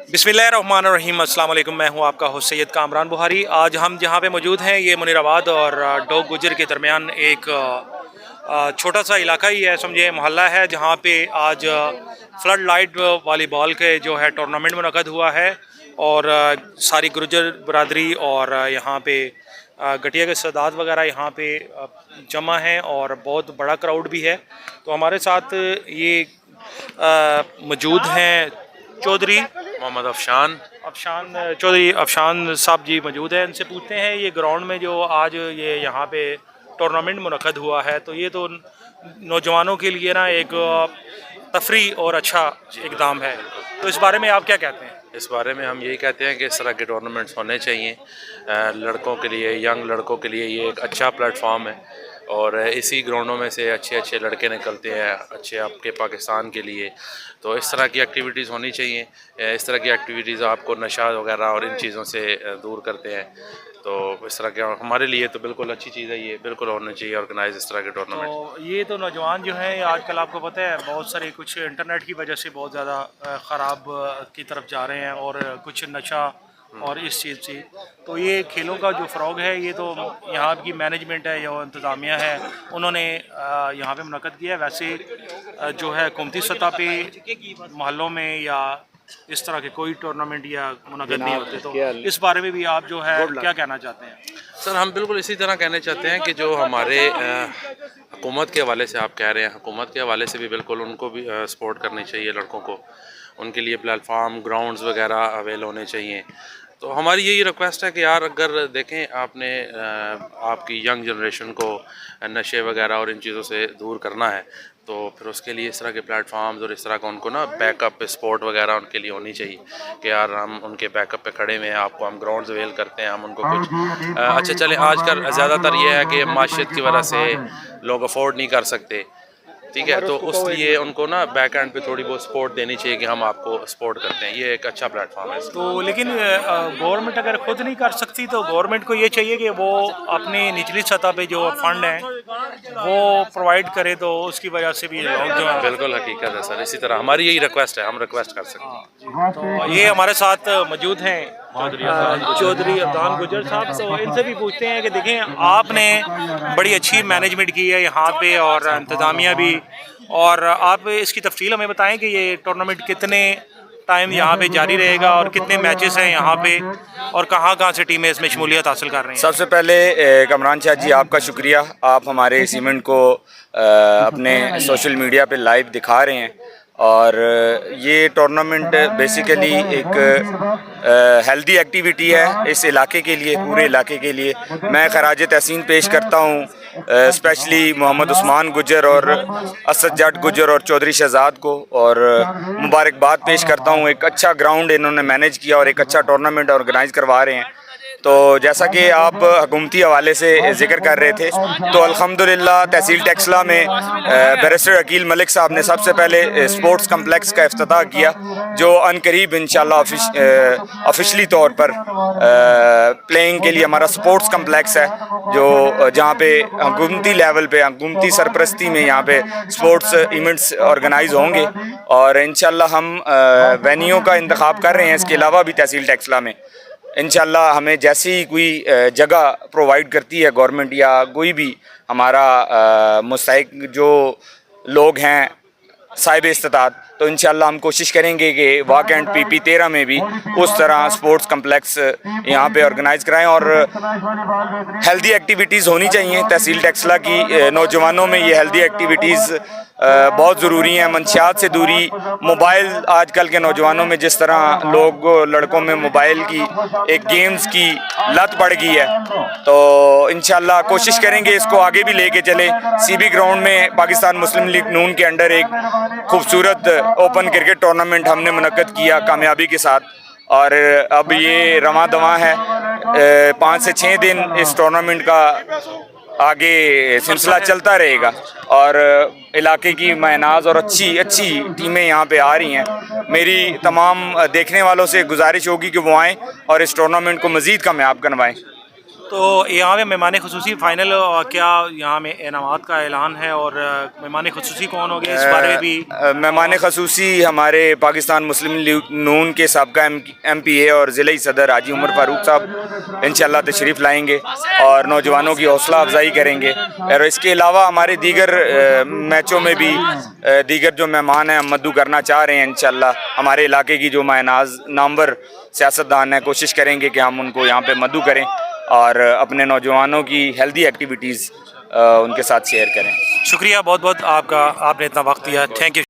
बिस्मिल्लाहिर्रहमानिर्रहीम अस्सलाम वालेकुम। मैं हूं आपका होस्ट सैयद कामरान बुहारी। आज हम जहां पे मौजूद हैं ये मुनीराबाद और डोग गुजर के दरमियान एक छोटा सा इलाका ही है, समझे मोहल्ला है, जहां पे आज फ्लड लाइट वॉलीबॉल के जो है टूर्नामेंट मुनक़द हुआ है और सारी गुर्जर बरदरी और यहाँ पे गठिया के सदात वगैरह यहाँ पे जमा हैं और बहुत बड़ा क्राउड भी है। तो हमारे साथ ये मौजूद हैं चौधरी मोहम्मद अफशान चौधरी अफशान साहब जी मौजूद हैं। इनसे पूछते हैं ये ग्राउंड में जो आज ये यहाँ पे टूर्नामेंट मुनक़द हुआ है, तो ये तो नौजवानों के लिए ना एक तफरी और अच्छा इक़दाम है, तो इस बारे में आप क्या कहते हैं? इस बारे में हम यही कहते हैं कि इस तरह के टूर्नामेंट्स होने चाहिए लड़कों के लिए, यंग लड़कों के लिए ये एक अच्छा प्लेटफॉर्म है और इसी ग्राउंडों में से अच्छे अच्छे लड़के निकलते हैं अच्छे आपके पाकिस्तान के लिए। तो इस तरह की एक्टिविटीज़ होनी चाहिए। इस तरह की एक्टिविटीज़ आपको नशा वगैरह और इन चीज़ों से दूर करते हैं। तो इस तरह के हमारे लिए तो बिल्कुल अच्छी चीज़ है, ये बिल्कुल होना चाहिए ऑर्गेनाइज इस तरह के टूर्नामेंट। तो ये तो नौजवान जो है आजकल आपको पता है बहुत सारे कुछ इंटरनेट की वजह से बहुत ज़्यादा ख़राब की तरफ जा रहे हैं और कुछ नशा और इस चीज़ से, तो ये खेलों का जो फ़रोग है ये तो यहाँ की मैनेजमेंट है या इंतज़ामिया है उन्होंने यहाँ पे मुनक़द किया है। वैसे जो है हुकूमती सतह पे मोहल्लों में या इस तरह के कोई टूर्नामेंट या मुनक़द नहीं होते, तो इस बारे में भी आप जो है क्या कहना चाहते हैं? सर हम बिल्कुल इसी तरह कहना चाहते हैं कि जो हमारे हुकूमत के हवाले से आप कह रहे हैं, हुकूमत के हवाले से भी बिल्कुल उनको भी सपोर्ट करनी चाहिए लड़कों को, उनके लिए प्लेटफार्म ग्राउंड्स वगैरह अवेल होने चाहिए। तो हमारी यही रिक्वेस्ट है कि यार अगर देखें आपने आपकी यंग जनरेशन को नशे वगैरह और इन चीज़ों से दूर करना है तो फिर उसके लिए इस तरह के प्लेटफार्म्स और इस तरह का उनको ना बैकअप सपोर्ट वगैरह उनके लिए होनी चाहिए कि यार हम उनके बैकअप पे खड़े हुए हैं, आपको हम ग्राउंड्स अवेल करते हैं, हम उनको कुछ अच्छा चले। आजकल ज़्यादातर ये है कि माशियत की वजह से लोग अफोर्ड नहीं कर सकते, ठीक है, तो उसलिए उनको ना बैक एंड पे थोड़ी बहुत सपोर्ट देनी चाहिए कि हम आपको सपोर्ट करते हैं। ये एक अच्छा प्लेटफॉर्म है। तो लेकिन गवर्नमेंट अगर खुद नहीं कर सकती तो गवर्नमेंट को ये चाहिए कि वो अपनी निचली सतह पे जो फंड हैं वो प्रोवाइड करे, तो उसकी वजह से भी लोग जो है बिल्कुल हकीकत है सर, इसी तरह हमारी यही रिक्वेस्ट है, हम रिक्वेस्ट कर सकते हैं। तो ये हमारे साथ मौजूद हैं चौधरी अफदान गुजर साहब, तो इनसे भी पूछते हैं कि देखें आपने बड़ी अच्छी मैनेजमेंट की है यहाँ पे और इंतज़ामिया भी, और आप इसकी तफसील हमें बताएं कि ये टूर्नामेंट कितने टाइम यहाँ पे जारी रहेगा और कितने मैचेस हैं यहाँ पे और कहाँ कहाँ से टीमें इसमें शमूलियत हासिल कर रही हैं? सबसे पहले कमरान शाह जी आपका शुक्रिया, आप हमारे इस इवेंट को अपने सोशल मीडिया पे लाइव दिखा रहे हैं और ये टूर्नामेंट बेसिकली एक हेल्दी एक्टिविटी है इस इलाके के लिए, पूरे इलाके के लिए। मैं खराज तहसीन पेश करता हूँ स्पेशली मोहम्मद उस्मान गुजर और असद जट गुजर और चौधरी शहजाद को, और मुबारकबाद पेश करता हूँ। एक अच्छा ग्राउंड इन्होंने मैनेज किया और एक अच्छा टूर्नामेंट ऑर्गेनाइज़ करवा रहे हैं। तो जैसा कि आप हुकूमती हवाले से जिक्र कर रहे थे, तो अल्हम्दुलिल्लाह तहसील टेक्सला में बैरिस्टर अकील मलिक साहब ने सबसे पहले स्पोर्ट्स कम्प्लेक्स का इफ्तिताह किया, जो अनकरीब इंशाल्लाह ऑफिशियली तौर पर प्लेइंग के लिए हमारा स्पोर्ट्स कम्प्लेक्स है, जो जहाँ पे हुकूमती लेवल पे हुकूमती सरपरस्ती में यहाँ पे स्पोर्ट्स इवेंट्स ऑर्गेनाइज होंगे और इंशाल्लाह हम वेन्यू का इंतखाब कर रहे हैं। इसके अलावा भी तहसील टेक्सला में इंशाल्लाह हमें जैसी कोई जगह प्रोवाइड करती है गवर्नमेंट या कोई भी हमारा मुस्तहिक जो लोग हैं साहिब इस्तात, तो इंशाल्लाह हम कोशिश करेंगे कि वाक एंड पीपी 13 में भी उस तरह स्पोर्ट्स कम्प्लेक्स यहाँ पे ऑर्गेनाइज़ कराएं और हेल्दी एक्टिविटीज़ होनी चाहिए। तहसील टेक्सला की नौजवानों में ये हेल्दी एक्टिविटीज़ बहुत ज़रूरी हैं। मंशियात से दूरी, मोबाइल आजकल के नौजवानों में जिस तरह लोग लड़कों में मोबाइल की एक गेम्स की लत पड़ गई है, तो इंशाल्लाह कोशिश करेंगे इसको आगे भी लेके चले। सीबी ग्राउंड में पाकिस्तान मुस्लिम लीग नून के अंडर एक खूबसूरत ओपन क्रिकेट टूर्नामेंट हमने मुनक्कद किया कामयाबी के साथ, और अब ये रवां दवां है 5 से 6 दिन इस टूर्नामेंट का आगे सिलसिला चलता रहेगा और इलाके की मायनाज और अच्छी टीमें यहाँ पे आ रही हैं। मेरी तमाम देखने वालों से गुजारिश होगी कि वो आएँ और इस टूर्नामेंट को मज़ीद कामयाब करवाएँ। तो यहाँ पे मेहमान खुसूसी फ़ाइनल क्या यहाँ में इनामात का ऐलान है और मेहमान खुसूसी कौन हो गया इस बारे में भी? मेहमान खसूसी हमारे पाकिस्तान मुस्लिम लीग नून के साबका MPA और ज़िले सदर हाजी उमर फारूक साहब इंशाल्लाह तशरीफ़ लाएंगे और नौजवानों की हौसला अफजाई करेंगे। और इसके अलावा हमारे दीगर मैचों में भी दीगर जो मेहमान हैं हम मद्दू करना चाह रहे हैं। इंशाल्लाह हमारे इलाके की जो मायनाज नामवर सियासतदान हैं कोशिश करेंगे कि हम उनको यहाँ पे मद्दू करें और अपने नौजवानों की हेल्दी एक्टिविटीज़ उनके साथ शेयर करें। शुक्रिया बहुत बहुत आपका, आपने इतना वक्त दिया, थैंक यू।